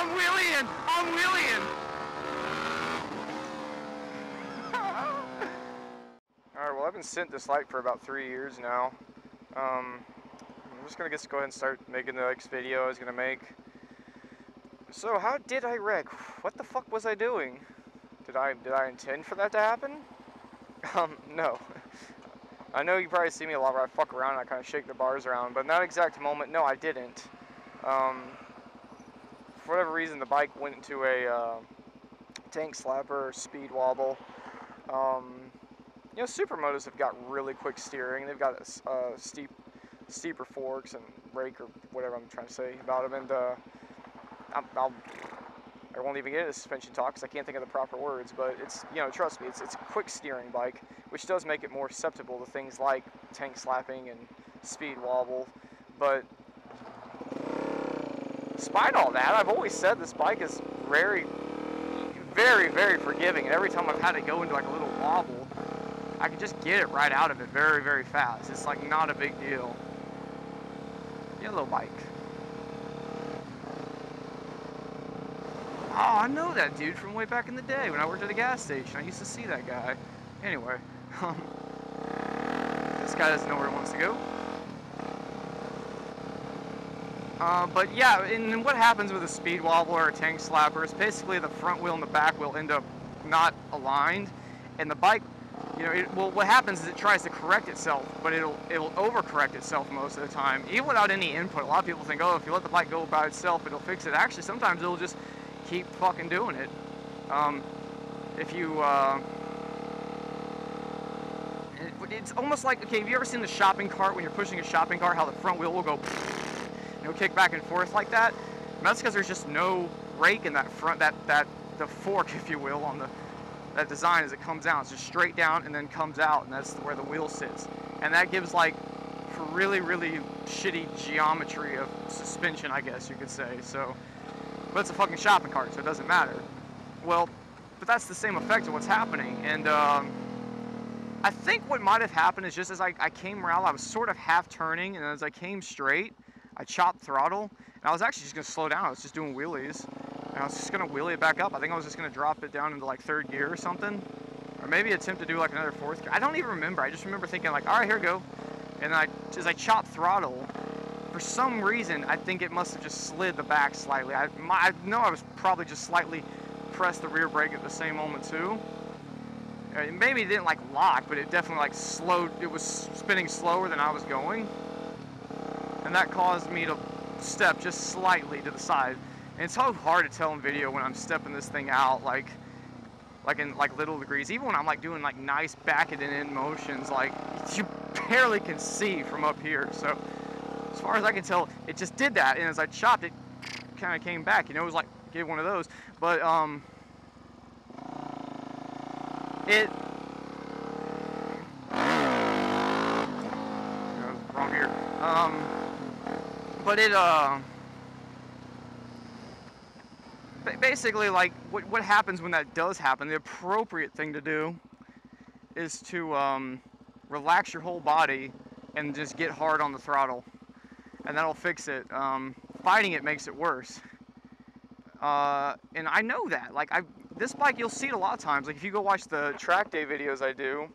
I'm wheeling! I'm wheeling! Alright, well I've been sent this light for about 3 years now. I'm just gonna go ahead and start making the next video I was gonna make. So how did I wreck? What the fuck was I doing? Did I intend for that to happen? No. I know you probably see me a lot where I fuck around and I kind of shake the bars around, but in that exact moment, no, I didn't. For whatever reason, the bike went into a tank slapper or speed wobble. You know, supermotos have got really quick steering. They've got steeper forks and rake or whatever I'm trying to say about them. And I won't even get into suspension talk because I can't think of the proper words. But it's, you know, trust me, it's a quick steering bike, which does make it more susceptible to things like tank slapping and speed wobble. But despite all that, I've always said this bike is very, very forgiving. And every time I've had to go into like a little wobble, I can just get it right out of it very, very fast. It's like not a big deal. Yellow bike. Oh, I know that dude from way back in the day when I worked at a gas station. I used to see that guy. Anyway, this guy doesn't know where he wants to go. But yeah, and what happens with a speed wobble or a tank slapper is basically the front wheel and the back wheel end up not aligned, and the bike, you know, well, what happens is it tries to correct itself, but it'll overcorrect itself most of the time, even without any input. A lot of people think, oh, if you let the bike go by itself, it'll fix it. Actually, sometimes it'll just keep fucking doing it. If you, it's almost like, okay, have you ever seen the shopping cart when you're pushing a shopping cart, how the front wheel will go, you know, kick back and forth like that? And that's because there's just no rake in that front, the fork, if you will, on that design as it comes down. It's just straight down and then comes out, and that's where the wheel sits. And that gives, like, for really, really shitty geometry of suspension, I guess you could say. So, but it's a fucking shopping cart, so it doesn't matter. Well, but that's the same effect of what's happening. And I think what might have happened is just as I came around, I was sort of half turning, and as I came straight, I chopped throttle, and I was actually just going to slow down. I was just doing wheelies, and I was just going to wheelie it back up. I think I was just going to drop it down into like 3rd gear or something, or maybe attempt to do like another 4th gear. I don't even remember. I just remember thinking like, all right, here we go. And as I chopped throttle, for some reason, I think it must have just slid the back slightly. I know I was probably just slightly pressed the rear brake at the same moment too. Maybe it didn't like lock, but it definitely like slowed. It was spinning slower than I was going, and that caused me to step just slightly to the side. And it's so hard to tell in video when I'm stepping this thing out, like in like little degrees. Even when I'm like doing like nice back and in motions, like you barely can see from up here. So as far as I can tell, it just did that, and as I chopped it, kind of came back. You know, it was like gave one of those, but it, wrong here. But it, basically, like, what happens when that does happen, the appropriate thing to do is to, relax your whole body and just get hard on the throttle, and that'll fix it. Fighting it makes it worse. And I know that, like, this bike, you'll see it a lot of times. Like, if you go watch the track day videos I do,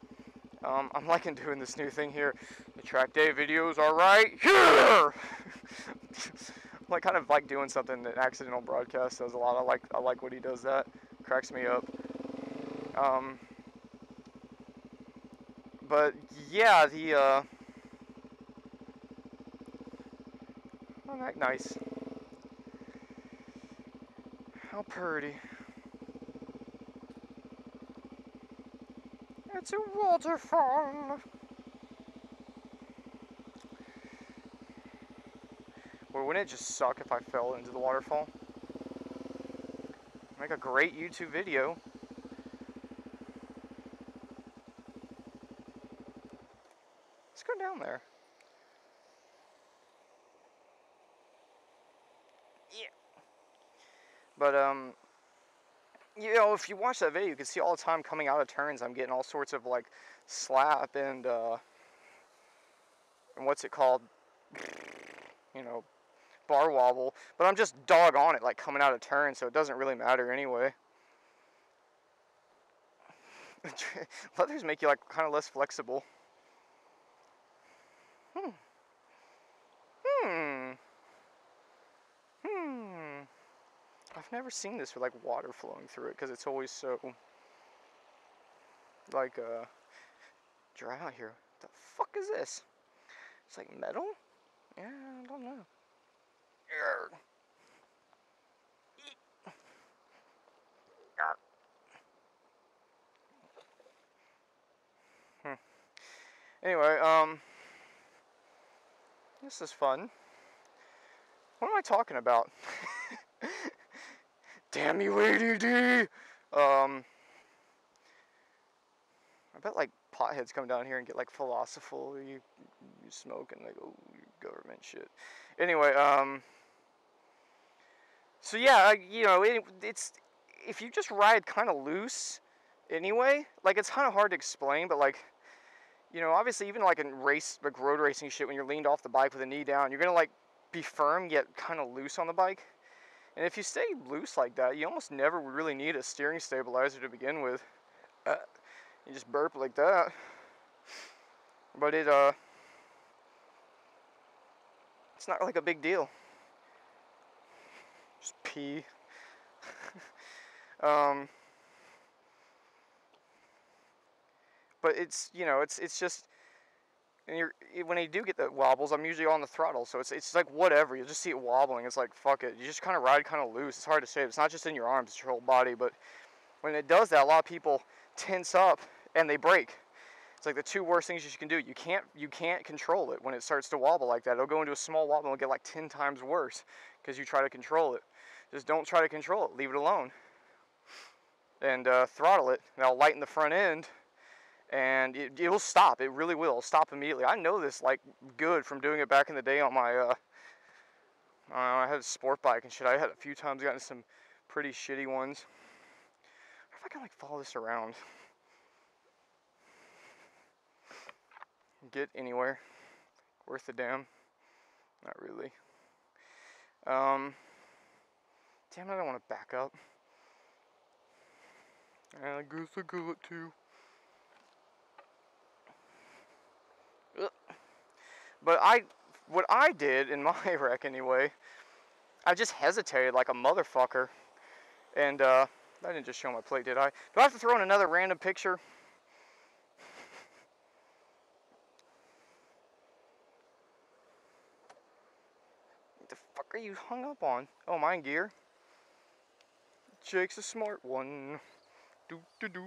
I'm liking doing this new thing here. The track day videos are right here. Like, kind of like doing something that Accidental Broadcast does a lot. I like what he does. That cracks me up. But yeah, oh, nice. How pretty. It's a waterfall. Well, wouldn't it just suck if I fell into the waterfall? Make a great YouTube video. Let's go down there. Yeah. But, you know, if you watch that video, you can see all the time coming out of turns, I'm getting all sorts of, like, slap and what's it called? You know, bar wobble, but I'm just dog on it, like coming out of turn, so it doesn't really matter anyway. Leathers make you like kind of less flexible. I've never seen this with like water flowing through it because it's always so like dry out here. What the fuck is this? It's like metal? Yeah, I don't know. Anyway, this is fun. What am I talking about? Damn you, ADD! I bet like potheads come down here and get like philosophical. You smoke and like, oh, government shit. Anyway, so yeah, you know, it's if you just ride kind of loose, anyway, like it's kind of hard to explain, but like, you know, obviously even like in like road racing shit, when you're leaned off the bike with a knee down, you're gonna like be firm yet kind of loose on the bike. And if you stay loose like that, you almost never really need a steering stabilizer to begin with. You just burp like that. But it's not like a big deal. Just pee. But it's, you know, it's just, and when you do get the wobbles, I'm usually on the throttle, so it's like whatever. You just see it wobbling. It's like fuck it. You just kind of ride kind of loose. It's hard to say. It's not just in your arms; it's your whole body. But when it does that, a lot of people tense up and they break. It's like the two worst things you can do. You can't control it when it starts to wobble like that. It'll go into a small wobble and it'll get like 10 times worse because you try to control it. Just don't try to control it. Leave it alone. And throttle it. That'll lighten the front end. And it'll stop. It really will. It'll stop immediately. I know this like good from doing it back in the day on my I had a sport bike and shit. I had a few times gotten some pretty shitty ones. I wonder if I can like follow this around. Get anywhere. Worth the damn. Not really. Damn it, I don't want to back up. And I guess I got to. But what I did in my wreck anyway, I just hesitated like a motherfucker. And I didn't just show my plate, did I? Do I have to throw in another random picture? What the fuck are you hung up on? Oh, mine gear. Jake's a smart one. Do do do.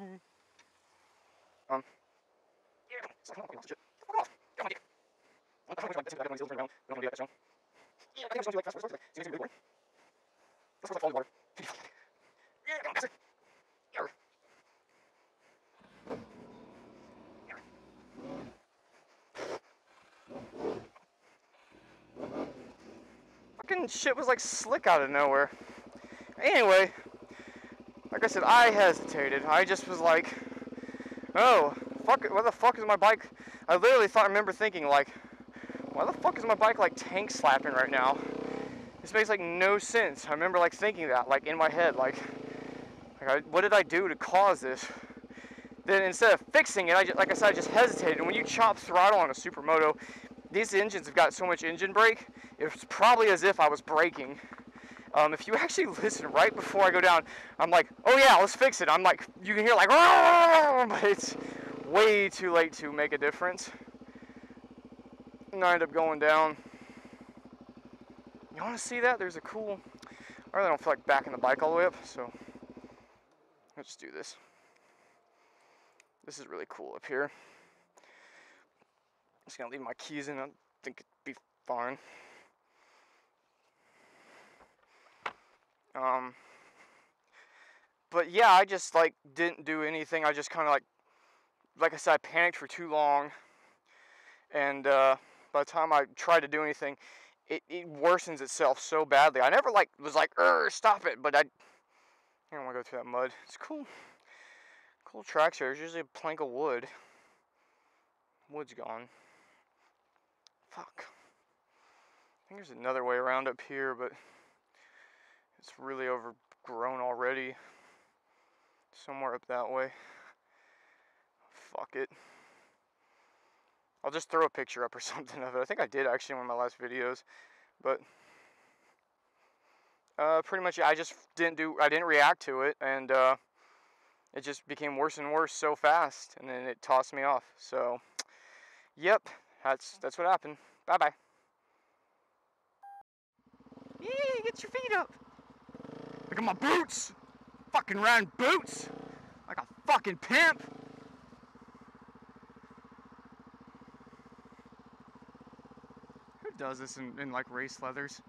Yeah. Fuck off. Come on, Jake. I don't want to back when he's around. I don't want to do that strong. Yeah, I think I'm just going to do like fast forward. Seems to be good. Let's like follow the water. Yeah, come on, faster. Yarr. Fucking shit was like slick out of nowhere. Anyway, like I said, I hesitated. I just was like, oh, fuck it, what the fuck is my bike? I literally remember thinking like, why the fuck is my bike like tank slapping right now? This makes like no sense. I remember like thinking that like in my head, like what did I do to cause this? Then instead of fixing it, like I said, I just hesitated. And when you chop throttle on a supermoto, these engines have got so much engine brake, it's probably as if I was braking. If you actually listen right before I go down, I'm like, oh yeah, let's fix it. I'm like, you can hear like, but it's way too late to make a difference. And I end up going down. You want to see that? There's a cool, I really don't feel like backing the bike all the way up, so let's just do this. This is really cool up here. I'm just gonna leave my keys in. I think it'd be fine. But yeah, I just like didn't do anything. I just kind of like I said, I panicked for too long, and by the time I tried to do anything, it worsens itself so badly. I never like was like, stop it, but I don't want to go through that mud. It's cool. Cool tracks here. There's usually a plank of wood. Wood's gone. Fuck. think there's another way around up here, but it's really overgrown already. Somewhere up that way. Fuck it. I'll just throw a picture up or something of it. I think I did actually in one of my last videos, but pretty much I just didn't react to it, and it just became worse and worse so fast, and then it tossed me off. So, yep, that's what happened. Bye bye. Yeah, get your feet up. Look at my boots. Fucking round boots. Like a fucking pimp. Who does this in like race leathers?